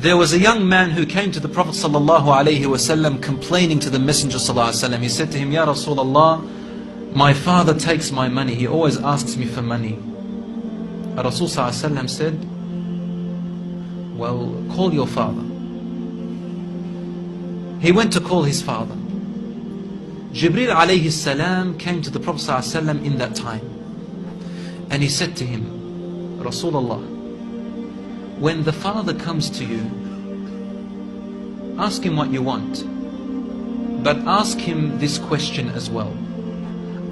There was a young man who came to the Prophet ﷺ complaining to the Messenger ﷺ. He said to him, Ya Rasulullah, my father takes my money. He always asks me for money. Rasul ﷺ said, well, call your father. He went to call his father. Jibreel alayhi salam came to the Prophet ﷺ in that time. And he said to him, Rasulullah, when the father comes to you, ask him what you want. But ask him this question as well.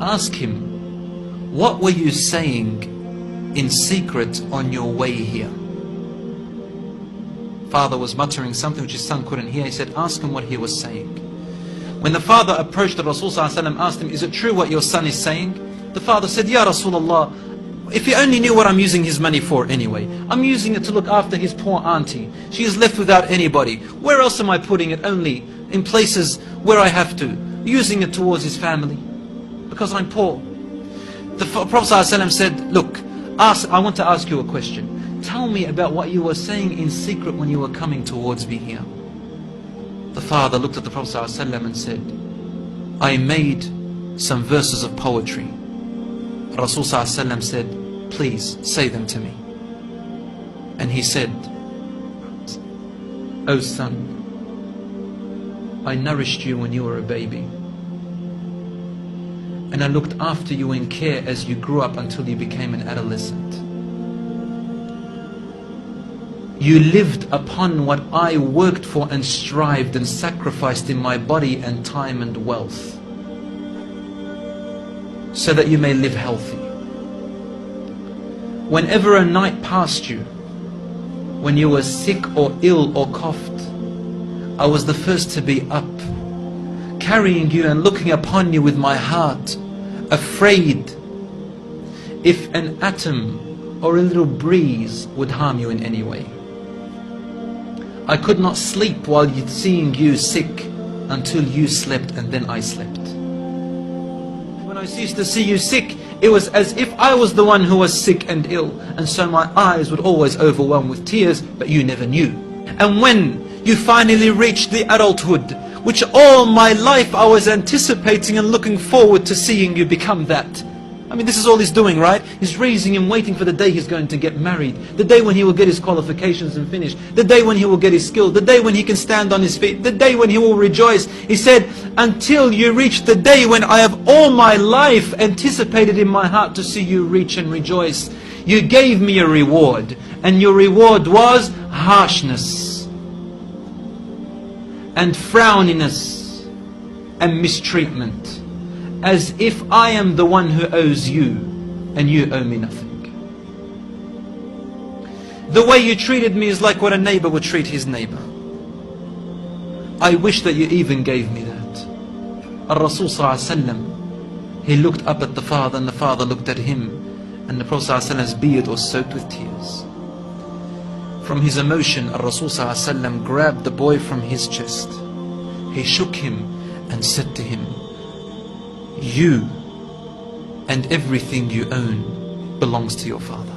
Ask him, what were you saying in secret on your way here? Father was muttering something which his son couldn't hear. He said, ask him what he was saying. When the father approached the Rasul ﷺ, asked him, is it true what your son is saying? The father said, Ya Rasulullah, if he only knew what I'm using his money for anyway. I'm using it to look after his poor auntie. She is left without anybody. Where else am I putting it? Only in places where I have to. Using it towards his family. Because I'm poor. The Prophet ﷺ said, look, I want to ask you a question. Tell me about what you were saying in secret when you were coming towards me here. The father looked at the Prophet ﷺ and said, I made some verses of poetry. Rasul ﷺ said, please say them to me. And he said, O son, I nourished you when you were a baby. And I looked after you in care as you grew up until you became an adolescent. You lived upon what I worked for and strived and sacrificed in my body and time and wealth, so that you may live healthy. Whenever a night passed you, when you were sick or ill or coughed, I was the first to be up, carrying you and looking upon you with my heart, afraid if an atom or a little breeze would harm you in any way. I could not sleep while seeing you sick until you slept, and then I slept. When I used to see you sick, it was as if I was the one who was sick and ill, and so my eyes would always overwhelm with tears, but you never knew. And when you finally reached the adulthood, which all my life I was anticipating and looking forward to seeing you become that. I mean, this is all he's doing, right? He's raising him, waiting for the day he's going to get married, the day when he will get his qualifications and finish, the day when he will get his skill, the day when he can stand on his feet, the day when he will rejoice. He said, until you reach the day when I have all my life anticipated in my heart to see you reach and rejoice. You gave me a reward, and your reward was harshness and frowniness and mistreatment, as if I am the one who owes you and you owe me nothing. The way you treated me is like what a neighbor would treat his neighbor. I wish that you even gave me that. Rasul ﷺ, he looked up at the father, and the father looked at him, and the Prophet ﷺ's beard was soaked with tears. From his emotion, Rasul ﷺ grabbed the boy from his chest. He shook him and said to him, you and everything you own belongs to your father.